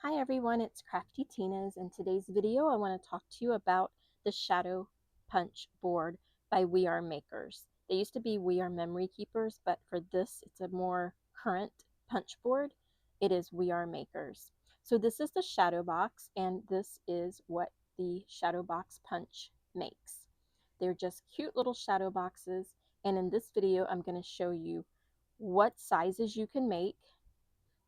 Hi everyone, it's craftytinas. In today's video I want to talk to you about the Shadow Punch board by We Are Makers. They used to be We Are Memory Keepers, but for this it's a more current punch board. It is We Are Makers. So this is the shadow box, and this is what the shadow box punch makes. They're just cute little shadow boxes, and in this video I'm going to show you what sizes you can make,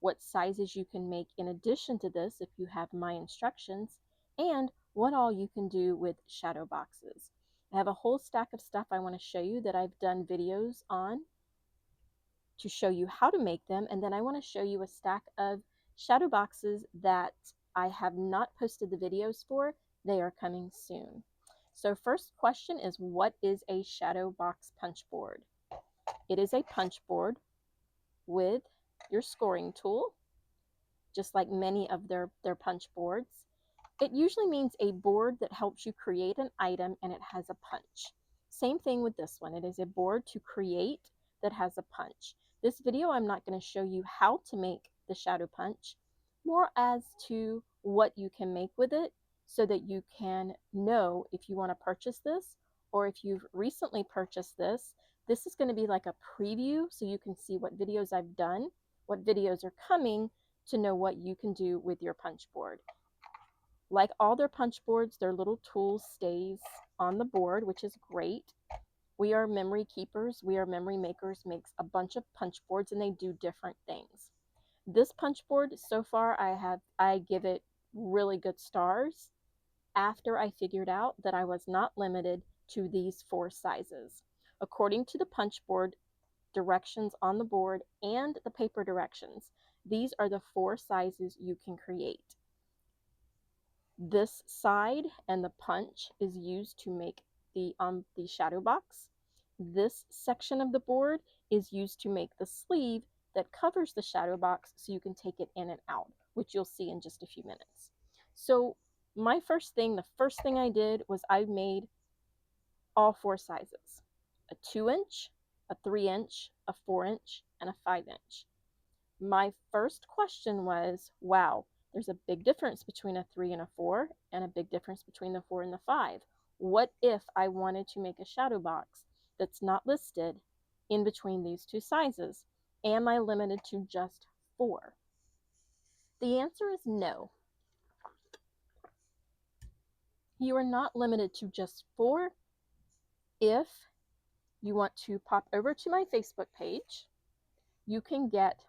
what sizes you can make in addition to this if you have my instructions, and what all you can do with shadow boxes. I have a whole stack of stuff I want to show you that I've done videos on to show you how to make them, and then I want to show you a stack of shadow boxes that I have not posted the videos for. They are coming soon. So first question is, what is a shadow box punch board? It is a punch board with your scoring tool, just like many of their punch boards. It usually means a board that helps you create an item and it has a punch. Same thing with this one. It is a board to create that has a punch. This video, I'm not going to show you how to make the shadow punch, more as to what you can make with it so that you can know if you want to purchase this, or if you've recently purchased this. This is going to be like a preview so you can see what videos I've done, what videos are coming, to know what you can do with your punch board. Like all their punch boards, their little tool stays on the board, which is great. We Are Memory Keepers, We Are Memory Makers makes a bunch of punch boards, and they do different things. This punch board, so far I give it really good stars after I figured out that I was not limited to these 4 sizes. According to the punch board directions on the board and the paper directions, these are the 4 sizes you can create. This side and the punch is used to make the shadow box. This section of the board is used to make the sleeve that covers the shadow box so you can take it in and out, which you'll see in just a few minutes. So the first thing I did was I made all 4 sizes: a 2-inch, a 3-inch, a 4-inch, and a 5-inch. My first question was, wow, there's a big difference between a 3 and a 4, and a big difference between the 4 and the 5. What if I wanted to make a shadow box that's not listed in between these 2 sizes? Am I limited to just 4? The answer is no. You are not limited to just 4 if you want to pop over to my Facebook page. You can get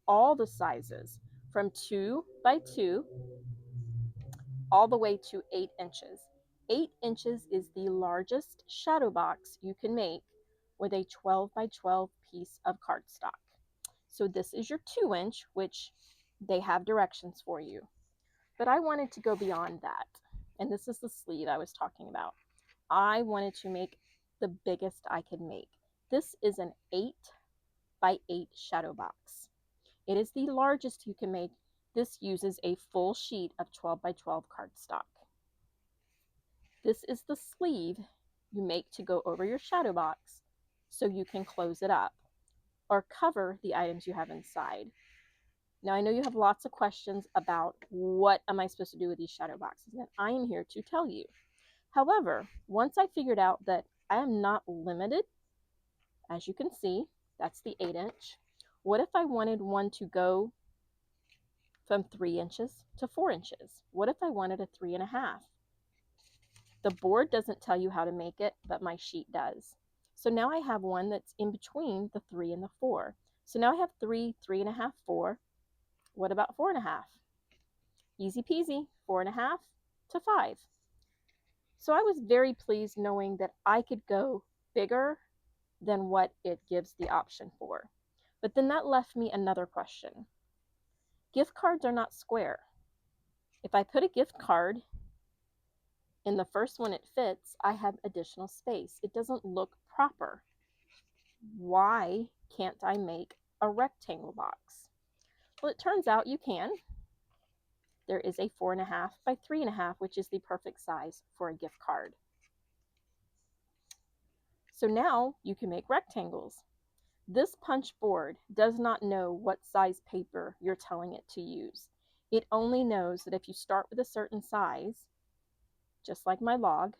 all the sizes from 2 by 2 all the way to 8 inches. 8 inches is the largest shadow box you can make with a 12 by 12 piece of cardstock. So this is your 2-inch, which they have directions for you. But I wanted to go beyond that. And this is the sleeve I was talking about. I wanted to make the biggest I could make. This is an 8 by 8 shadow box. It is the largest you can make. This uses a full sheet of 12 by 12 cardstock. This is the sleeve you make to go over your shadow box so you can close it up or cover the items you have inside. Now, I know you have lots of questions about what am I supposed to do with these shadow boxes, and I am here to tell you. However, once I figured out that I am not limited, as you can see, that's the 8-inch. What if I wanted one to go from 3 inches to 4 inches? What if I wanted a 3.5? The board doesn't tell you how to make it, but my sheet does. So now I have one that's in between the 3 and the 4. So now I have 3, 3.5, 4. What about 4.5? Easy peasy, 4.5 to 5. So I was very pleased knowing that I could go bigger than what it gives the option for. But then that left me another question. Gift cards are not square. If I put a gift card in the first one it fits, I have additional space. It doesn't look proper. Why can't I make a rectangle box? Well, it turns out you can. There is a 4.5 by 3.5, which is the perfect size for a gift card. So now you can make rectangles. This punch board does not know what size paper you're telling it to use. It only knows that if you start with a certain size, just like my log,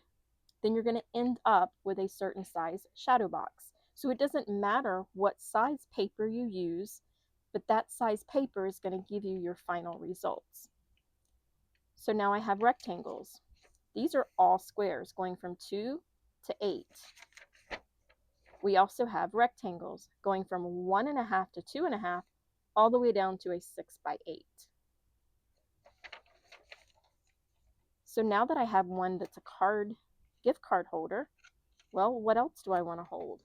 then you're going to end up with a certain size shadow box. So it doesn't matter what size paper you use, but that size paper is going to give you your final results. So now I have rectangles. These are all squares going from 2 to 8. We also have rectangles going from 1.5 to 2.5, all the way down to a 6 by 8. So now that I have one that's a gift card holder, well, what else do I want to hold?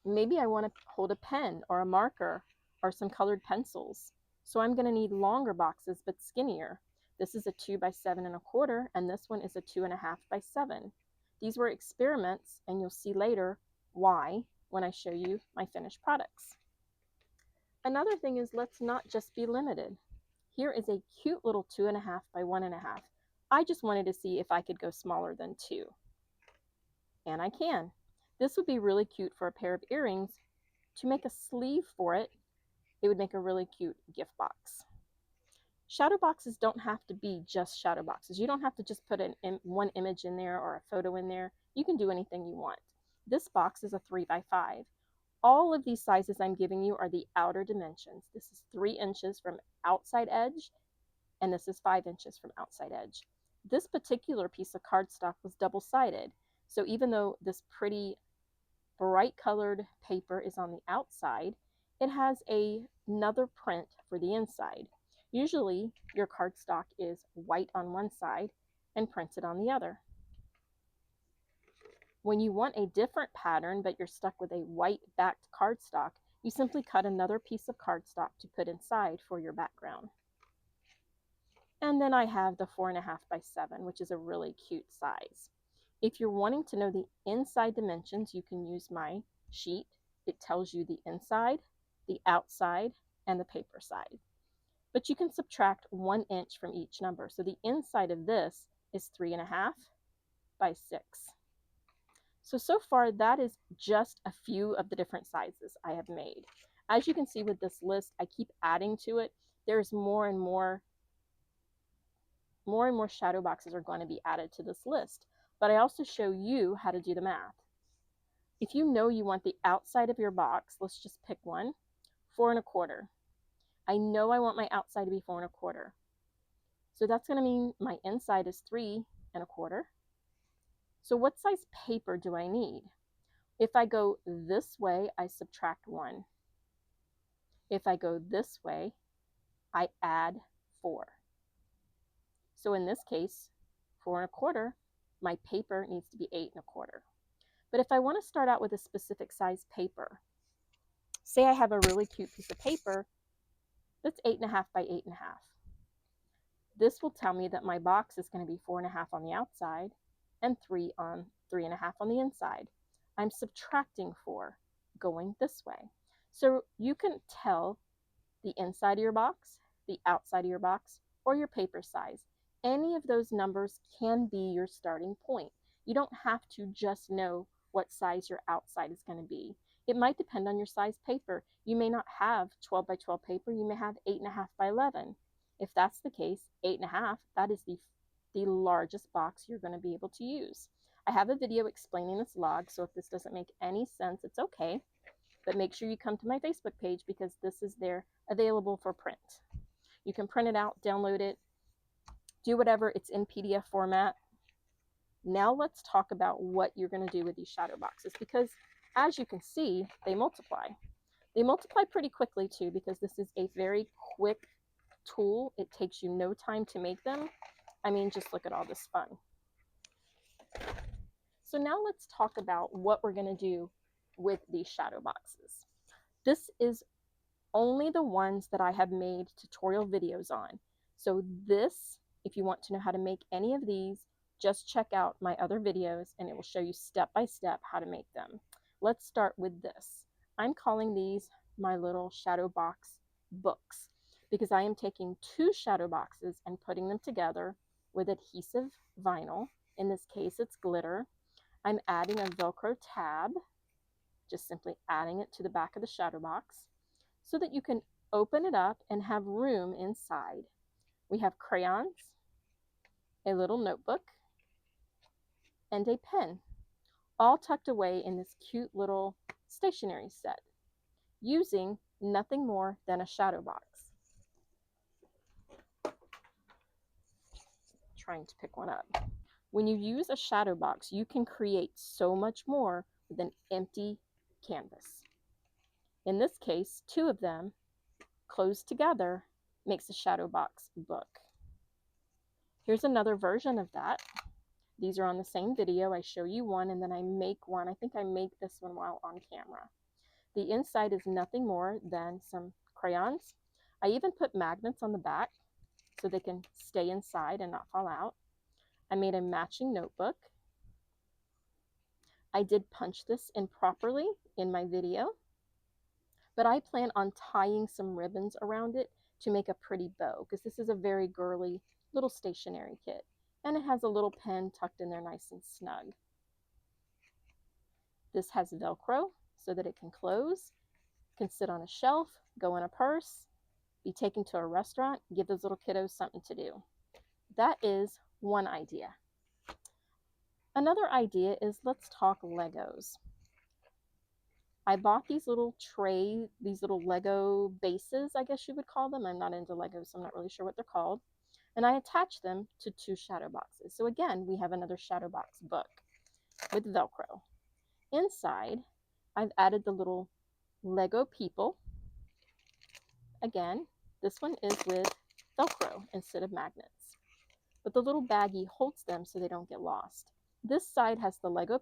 Maybe I want to hold a pen or a marker or some colored pencils. So I'm going to need longer boxes, but skinnier. This is a 2 by 7.25, and this one is a 2.5 by 7. These were experiments, and you'll see later why when I show you my finished products. Another thing is, let's not just be limited. Here is a cute little 2.5 by 1.5. I just wanted to see if I could go smaller than 2. And I can. This would be really cute for a pair of earrings. To make a sleeve for it, it would make a really cute gift box. Shadow boxes don't have to be just shadow boxes. You don't have to just put one image in there or a photo in there. You can do anything you want. This box is a 3 by 5. All of these sizes I'm giving you are the outer dimensions. This is 3 inches from outside edge, and this is 5 inches from outside edge. This particular piece of cardstock was double-sided. So even though this pretty bright colored paper is on the outside, it has another print for the inside. Usually your cardstock is white on one side and printed on the other. When you want a different pattern but you're stuck with a white backed cardstock, you simply cut another piece of cardstock to put inside for your background. And then I have the 4.5 by 7, which is a really cute size. If you're wanting to know the inside dimensions, you can use my sheet. It tells you the inside, the outside, and the paper side. But you can subtract 1 inch from each number. So the inside of this is 3.5 by 6. So far that is just a few of the different sizes I have made. As you can see with this list, I keep adding to it. There's more and more shadow boxes are going to be added to this list. But I also show you how to do the math. If you know you want the outside of your box, let's just pick one, 4.25. I know I want my outside to be 4.25. So that's going to mean my inside is 3.25. So what size paper do I need? If I go this way, I subtract 1. If I go this way, I add 4. So in this case, 4.25, my paper needs to be 8.25. But if I want to start out with a specific size paper, say I have a really cute piece of paper that's 8.5 by 8.5. This will tell me that my box is going to be 4.5 on the outside and 3.5 on the inside. I'm subtracting 4 going this way. So you can tell the inside of your box, the outside of your box, or your paper size. Any of those numbers can be your starting point. You don't have to just know what size your outside is going to be. It might depend on your size paper. You may not have 12 by 12 paper. You may have 8.5 by 11. If that's the case, 8.5, that is the largest box you're going to be able to use. I have a video explaining this log, so if this doesn't make any sense, it's okay. But make sure you come to my Facebook page because this is there available for print. You can print it out, download it, do whatever. It's in PDF format. Now let's talk about what you're going to do with these shadow boxes, because as you can see, they multiply. They multiply pretty quickly too, because this is a very quick tool. It takes you no time to make them. I mean, just look at all this fun. So now let's talk about what we're going to do with these shadow boxes. This is only the ones that I have made tutorial videos on. So this, if you want to know how to make any of these, just check out my other videos and it will show you step by step how to make them. Let's start with this. I'm calling these my little shadow box books because I am taking 2 shadow boxes and putting them together with adhesive vinyl. In this case, it's glitter. I'm adding a Velcro tab, just simply adding it to the back of the shadow box, so that you can open it up and have room inside. We have crayons, a little notebook, and a pen, all tucked away in this cute little stationery set, using nothing more than a shadow box. Trying to pick one up. When you use a shadow box, you can create so much more with an empty canvas. In this case, two of them closed together makes a shadow box book. Here's another version of that. These are on the same video. I show you one and then I make one. I think I make this one while on camera. The inside is nothing more than some crayons. I even put magnets on the back so they can stay inside and not fall out. I made a matching notebook. I did punch this in properly in my video, but I plan on tying some ribbons around it to make a pretty bow, because this is a very girly little stationery kit, and it has a little pen tucked in there nice and snug. This has Velcro so that it can close, can sit on a shelf, go in a purse, be taken to a restaurant, give those little kiddos something to do. That is one idea. Another idea is, let's talk Legos. I bought these little these little Lego bases, I guess you would call them. I'm not into Legos, so I'm not really sure what they're called. And I attached them to two shadow boxes. So again, we have another shadow box book with Velcro. Inside, I've added the little Lego people. Again, this one is with Velcro instead of magnets. But the little baggie holds them so they don't get lost. This side has the Lego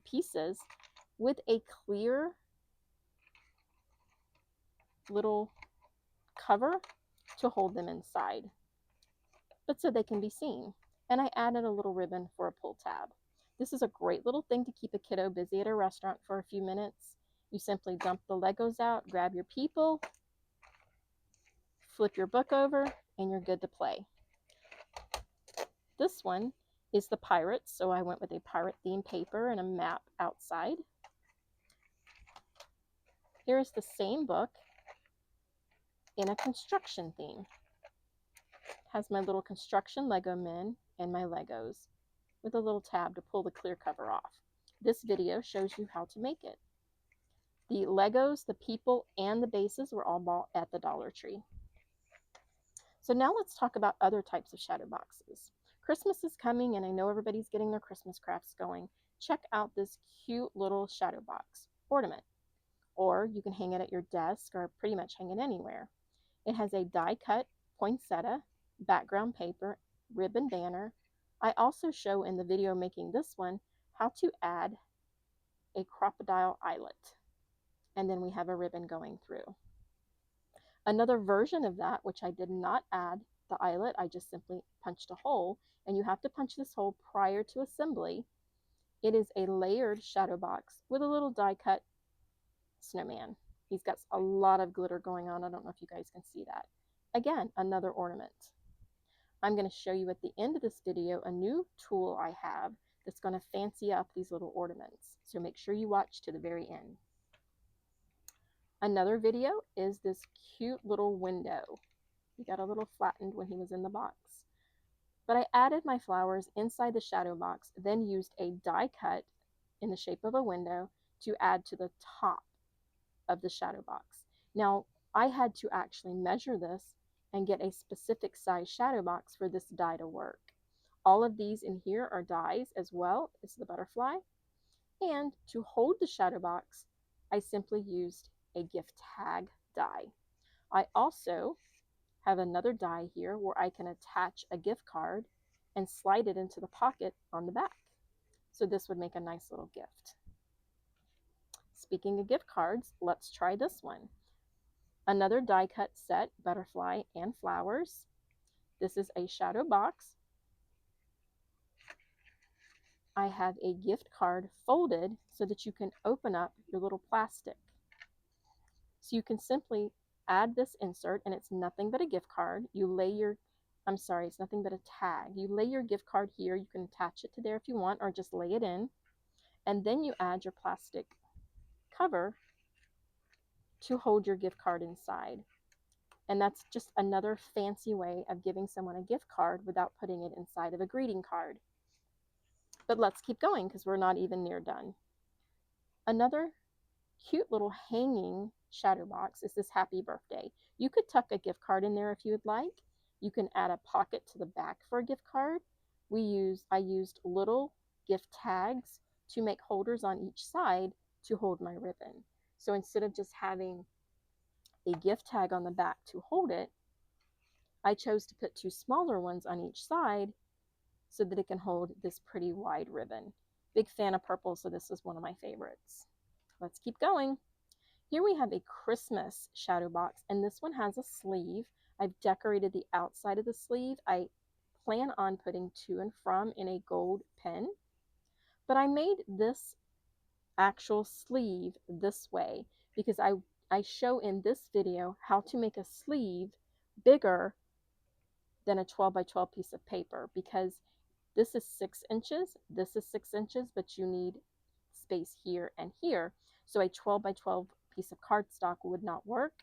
pieces with a clear little cover to hold them inside, but so they can be seen. And I added a little ribbon for a pull tab. This is a great little thing to keep a kiddo busy at a restaurant for a few minutes. You simply dump the Legos out, grab your people, flip your book over, and you're good to play. This one is the pirates, so I went with a pirate themed paper and a map outside. Here's the same book in a construction theme. It has my little construction Lego men and my Legos with a little tab to pull the clear cover off. This video shows you how to make it. The Legos, the people, and the bases were all bought at the Dollar Tree. So now let's talk about other types of shadow boxes. Christmas is coming and I know everybody's getting their Christmas crafts going. Check out this cute little shadow box ornament. Or you can hang it at your desk or pretty much hang it anywhere. It has a die cut poinsettia, background paper, ribbon banner. I also show in the video making this one how to add a crocodile eyelet. And then we have a ribbon going through. Another version of that, which I did not add the eyelet, I just simply punched a hole, and you have to punch this hole prior to assembly. It is a layered shadow box with a little die cut snowman. He's got a lot of glitter going on. I don't know if you guys can see that. Again, another ornament. I'm going to show you at the end of this video a new tool I have that's going to fancy up these little ornaments. So make sure you watch to the very end. Another video is this cute little window. He got a little flattened when he was in the box. But I added my flowers inside the shadow box, then used a die cut in the shape of a window to add to the top of the shadow box. Now, I had to actually measure this and get a specific size shadow box for this die to work. All of these in here are dies as well as the butterfly. And to hold the shadow box, I simply used a gift tag die. I also have another die here where I can attach a gift card and slide it into the pocket on the back. So this would make a nice little gift. Speaking of gift cards, let's try this one. Another die cut set, butterfly and flowers. This is a shadow box. I have a gift card folded so that you can open up your little plastic. So you can simply add this insert, and it's nothing but a gift card. You lay your, it's nothing but a tag. You lay your gift card here. You can attach it to there if you want, or just lay it in. And then you add your plastic cover to hold your gift card inside. And that's just another fancy way of giving someone a gift card without putting it inside of a greeting card. But let's keep going because we're not even near done. Another cute little hanging shadow box is this happy birthday. You could tuck a gift card in there if you would like. You can add a pocket to the back for a gift card. I used little gift tags to make holders on each side to hold my ribbon. So instead of just having a gift tag on the back to hold it, I chose to put two smaller ones on each side so that it can hold this pretty wide ribbon. Big fan of purple, so this is one of my favorites. Let's keep going. Here we have a Christmas shadow box, and this one has a sleeve. I've decorated the outside of the sleeve. I plan on putting to and from in a gold pen, but I made this actual sleeve this way because I show in this video how to make a sleeve bigger than a 12 by 12 piece of paper, because this is 6 inches, this is 6 inches, but you need space here and here. So a 12 by 12 piece of cardstock would not work.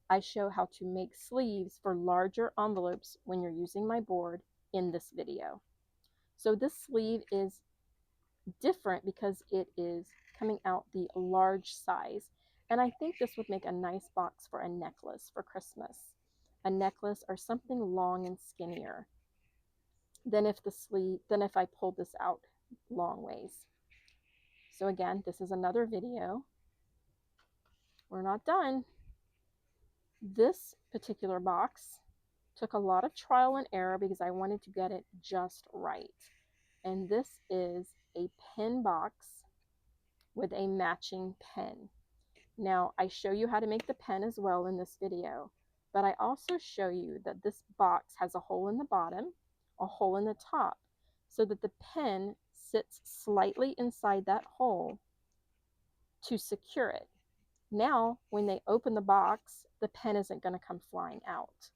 I show how to make sleeves for larger envelopes when you're using my board in this video. So this sleeve is different because it is coming out the large size. And I think this would make a nice box for a necklace for Christmas. A necklace or something long and skinnier than if I pulled this out long ways. So again, this is another video. We're not done. This particular box took a lot of trial and error because I wanted to get it just right. And this is a pen box with a matching pen. Now, I show you how to make the pen as well in this video, but I also show you that this box has a hole in the bottom, a hole in the top, so that the pen sits slightly inside that hole to secure it. Now, when they open the box, the pen isn't going to come flying out.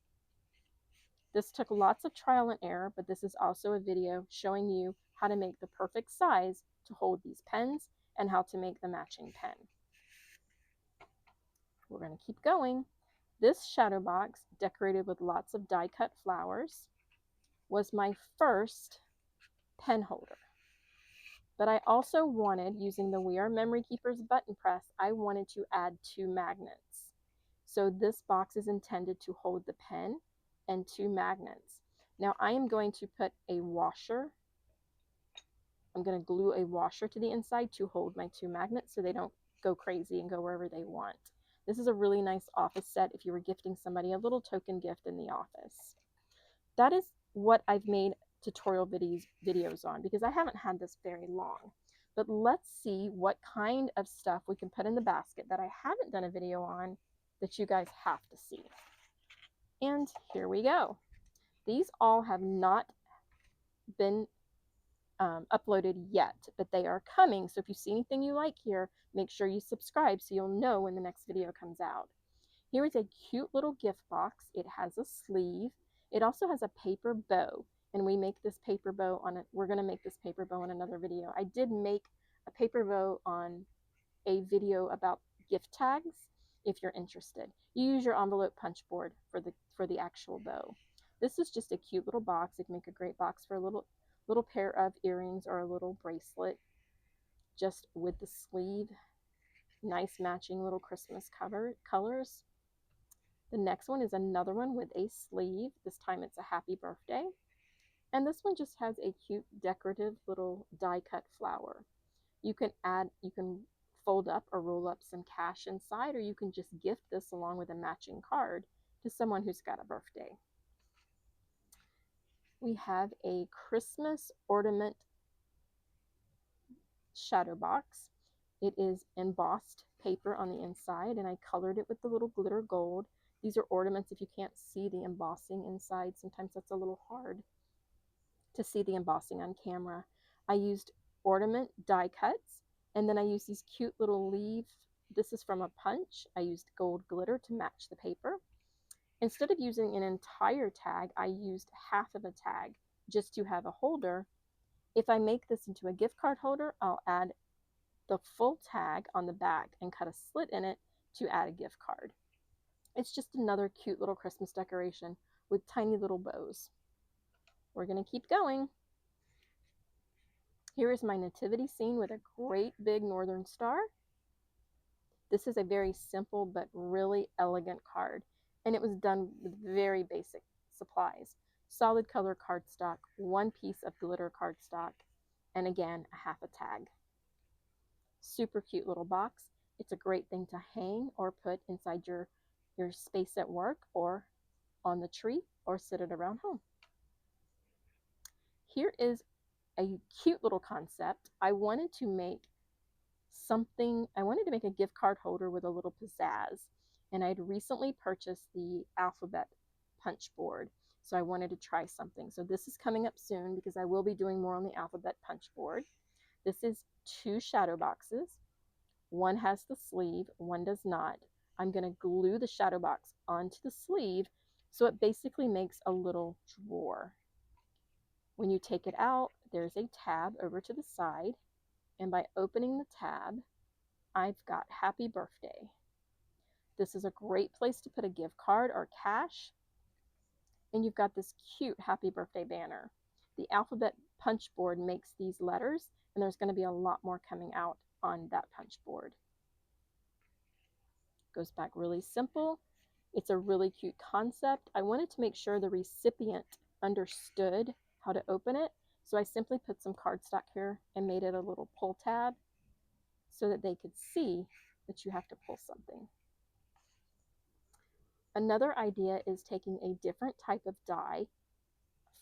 This took lots of trial and error, but this is also a video showing you how to make the perfect size to hold these pens and how to make the matching pen. We're going to keep going. This shadow box, decorated with lots of die-cut flowers, was my first pen holder. But I also wanted, using the We Are Memory Keepers button press, I wanted to add 2 magnets. So this box is intended to hold the pen and 2 magnets. Now I am going to put a washer. I'm going to glue a washer to the inside to hold my 2 magnets so they don't go crazy and go wherever they want. This is a really nice office set if you were gifting somebody a little token gift in the office. That is what I've made tutorial videos on because I haven't had this very long. But let's see what kind of stuff we can put in the basket that I haven't done a video on that you guys have to see. And here we go. These all have not been uploaded yet, but they are coming. So if you see anything you like here, make sure you subscribe so you'll know when the next video comes out. Here is a cute little gift box. It has a sleeve. It also has a paper bow, and we make this paper bow on it. We're going to make this paper bow in another video. I did make a paper bow on a video about gift tags if you're interested. You use your envelope punch board for the actual bow. This is just a cute little box. It can make a great box for a little pair of earrings or a little bracelet, just with the sleeve. Nice matching little Christmas colors. The next one is another one with a sleeve. This time it's a happy birthday. And this one just has a cute decorative little die cut flower. You can fold up or roll up some cash inside, or you can just gift this along with a matching card to someone who's got a birthday. We have a Christmas ornament shadow box. It is embossed paper on the inside, and I colored it with the little glitter gold. These are ornaments. If you can't see the embossing inside, sometimes that's a little hard to see the embossing on camera. I used ornament die cuts, and then I used these cute little leaves. This is from a punch. I used gold glitter to match the paper. Instead of using an entire tag, I used half of a tag just to have a holder. If I make this into a gift card holder, I'll add the full tag on the back and cut a slit in it to add a gift card. It's just another cute little Christmas decoration with tiny little bows. We're going to keep going. Here is my nativity scene with a great big northern star. This is a very simple but really elegant card, and it was done with very basic supplies. Solid color cardstock, one piece of glitter cardstock, and again, a half a tag. Super cute little box. It's a great thing to hang or put inside your space at work or on the tree or sit it around home. Here is a cute little concept. I wanted to make a gift card holder with a little pizzazz. And I'd recently purchased the alphabet punch board. So I wanted to try something. So this is coming up soon because I will be doing more on the alphabet punch board. This is 2 shadow boxes. One has the sleeve, one does not. I'm going to glue the shadow box onto the sleeve so it basically makes a little drawer. When you take it out, there's a tab over to the side, and by opening the tab, I've got happy birthday. This is a great place to put a gift card or cash, and you've got this cute happy birthday banner. The alphabet punch board makes these letters, and there's going to be a lot more coming out on that punch board. Goes back really simple. It's a really cute concept. I wanted to make sure the recipient understood how to open it, so I simply put some cardstock here and made it a little pull tab so that they could see that you have to pull something. Another idea is taking a different type of die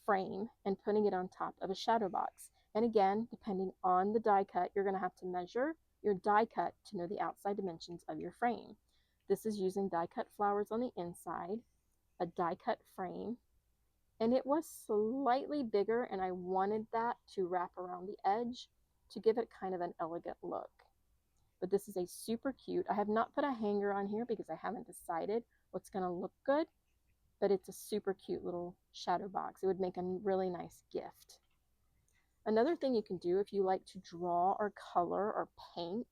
frame and putting it on top of a shadow box. And again, depending on the die cut, you're going to have to measure your die cut to know the outside dimensions of your frame. This is using die cut flowers on the inside, a die cut frame, and it was slightly bigger, and I wanted that to wrap around the edge to give it kind of an elegant look. But this is a super cute. I have not put a hanger on here because I haven't decided what's going to look good, but it's a super cute little shadow box. It would make a really nice gift. Another thing you can do if you like to draw or color or paint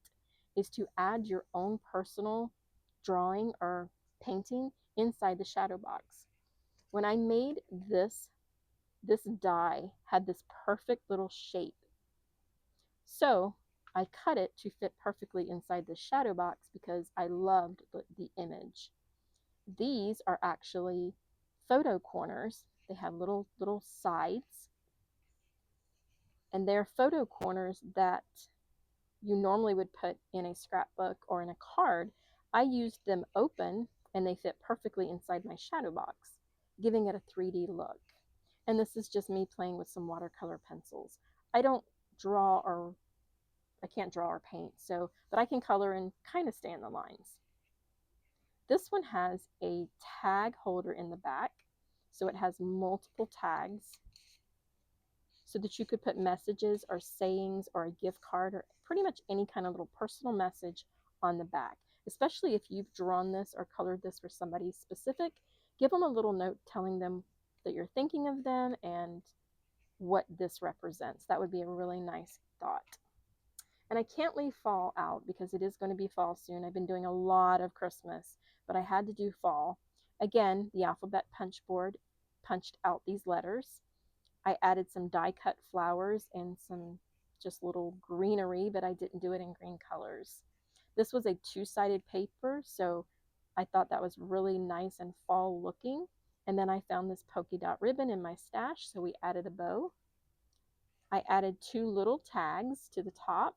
is to add your own personal drawing or painting inside the shadow box. When I made this die had this perfect little shape. So I cut it to fit perfectly inside the shadow box because I loved the image. These are actually photo corners. They have little sides, and they're photo corners that you normally would put in a scrapbook or in a card. I used them open, and they fit perfectly inside my shadow box, giving it a 3D look. And this is just me playing with some watercolor pencils. I don't draw or I can't draw or paint, so but I can color and kind of stay in the lines. This one has a tag holder in the back, so it has multiple tags so that you could put messages or sayings or a gift card or pretty much any kind of little personal message on the back. Especially if you've drawn this or colored this for somebody specific, give them a little note telling them that you're thinking of them and what this represents. That would be a really nice thought. And I can't leave fall out because it is going to be fall soon. I've been doing a lot of Christmas, but I had to do fall. Again, the alphabet punch board punched out these letters. I added some die cut flowers and some just little greenery, but I didn't do it in green colors. This was a 2-sided paper, so I thought that was really nice and fall looking. And then I found this polka dot ribbon in my stash, so we added a bow. I added 2 little tags to the top,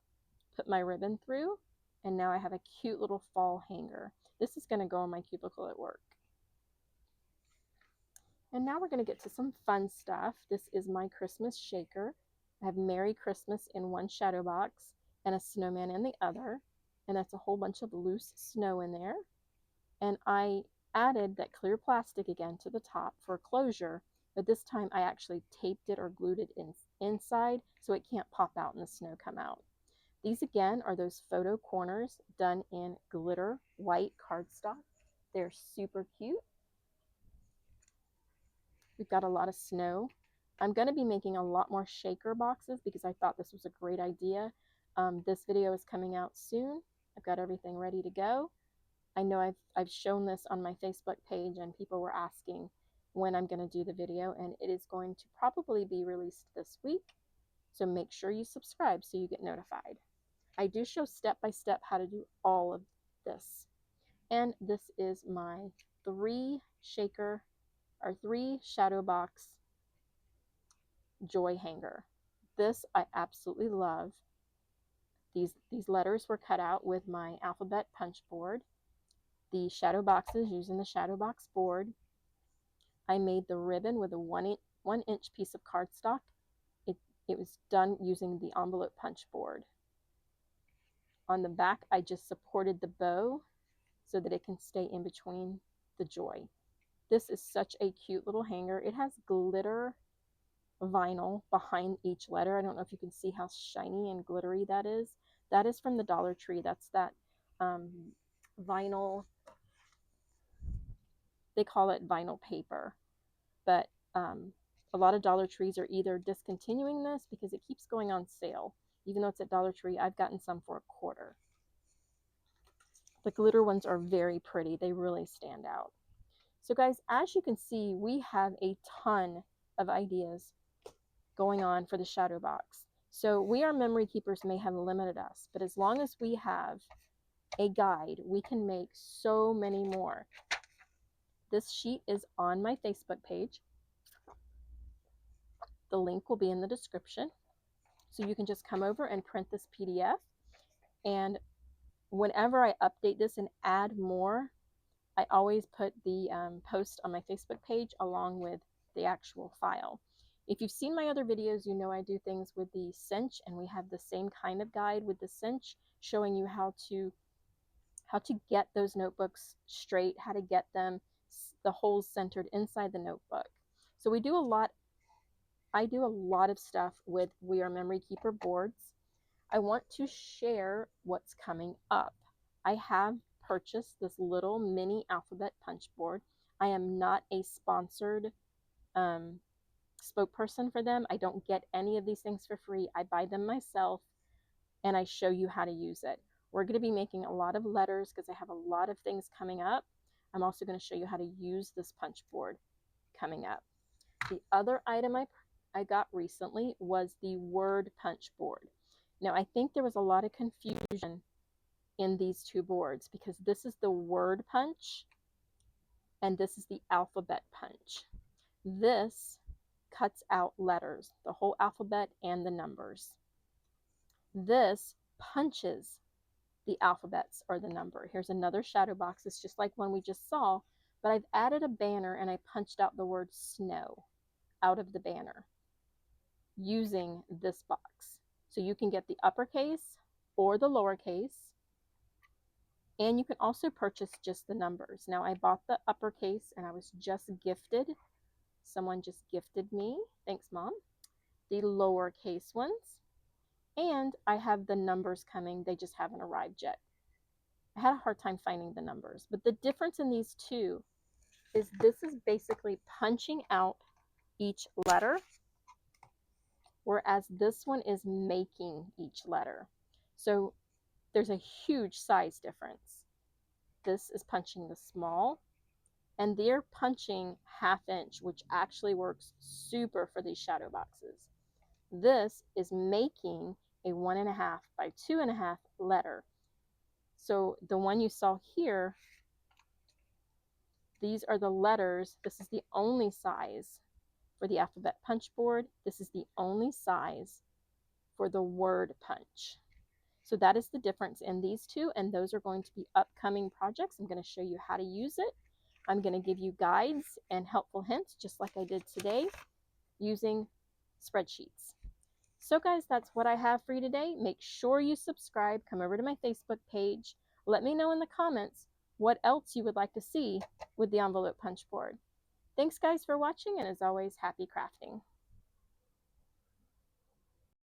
put my ribbon through, and now I have a cute little fall hanger. This is going to go on my cubicle at work. And now we're going to get to some fun stuff. This is my Christmas shaker. I have Merry Christmas in one shadow box and a snowman in the other. And that's a whole bunch of loose snow in there. And I added that clear plastic again to the top for closure, but this time I actually taped it or glued it inside so it can't pop out and the snow come out. These again are those photo corners done in glitter white cardstock. They're super cute. We've got a lot of snow. I'm going to be making a lot more shaker boxes because I thought this was a great idea. This video is coming out soon. I've got everything ready to go. I know I've shown this on my Facebook page, and people were asking when I'm going to do the video, and it is going to probably be released this week. So make sure you subscribe so you get notified. I do show step by step how to do all of this. And this is my 3 shadow box joy hanger. This I absolutely love. These letters were cut out with my alphabet punch board. The shadow boxes using the shadow box board. I made the ribbon with a 1-inch piece of cardstock. It was done using the envelope punch board. On the back, I just supported the bow so that it can stay in between the joy. This is such a cute little hanger. It has glitter vinyl behind each letter. I don't know if you can see how shiny and glittery that is. That is from the Dollar Tree. That's that vinyl. They call it vinyl paper. But a lot of Dollar Trees are either discontinuing this because it keeps going on sale. Even though it's at Dollar Tree, I've gotten some for $1. The glitter ones are very pretty. They really stand out. So guys, as you can see, we have a ton of ideas going on for the shadow box. So we, our memory keepers, may have limited us, but as long as we have a guide, we can make so many more. This sheet is on my Facebook page. The link will be in the description. So you can just come over and print this PDF. And whenever I update this and add more, I always put the post on my Facebook page along with the actual file. If you've seen my other videos, you know I do things with the cinch, and we have the same kind of guide with the cinch showing you how to get those notebooks straight, how to get them, the holes centered inside the notebook. So we do a lot. I do a lot of stuff with We Are Memory Keeper boards. I want to share what's coming up. I have purchased this little mini alphabet punch board. I am not a sponsored spokesperson for them. I don't get any of these things for free. I buy them myself and I show you how to use it. We're going to be making a lot of letters because I have a lot of things coming up. I'm also going to show you how to use this punch board coming up. The other item I got recently was the word punch board. Now, I think there was a lot of confusion in these two boards because this is the word punch and this is the alphabet punch. This cuts out letters, the whole alphabet and the numbers. This punches the alphabets or the number. Here's another shadow box. It's just like one we just saw, but I've added a banner and I punched out the word snow out of the banner using this box. So you can get the uppercase or the lowercase, and you can also purchase just the numbers. Now I bought the uppercase and I was just gifted. Someone just gifted me, thanks Mom, the lowercase ones. And I have the numbers coming, they just haven't arrived yet. I had a hard time finding the numbers, but the difference in these two is this is basically punching out each letter, whereas this one is making each letter. So there's a huge size difference. This is punching the small, and they're punching 1/2 inch, which actually works super for these shadow boxes. This is making a 1.5 by 2.5 letter. So the one you saw here, these are the letters. This is the only size for the alphabet punch board. This is the only size for the word punch. So that is the difference in these two, and those are going to be upcoming projects. I'm going to show you how to use it. I'm going to give you guides and helpful hints, just like I did today, using spreadsheets. So guys, that's what I have for you today. Make sure you subscribe. Come over to my Facebook page. Let me know in the comments what else you would like to see with the envelope punch board. Thanks guys for watching, and as always, happy crafting.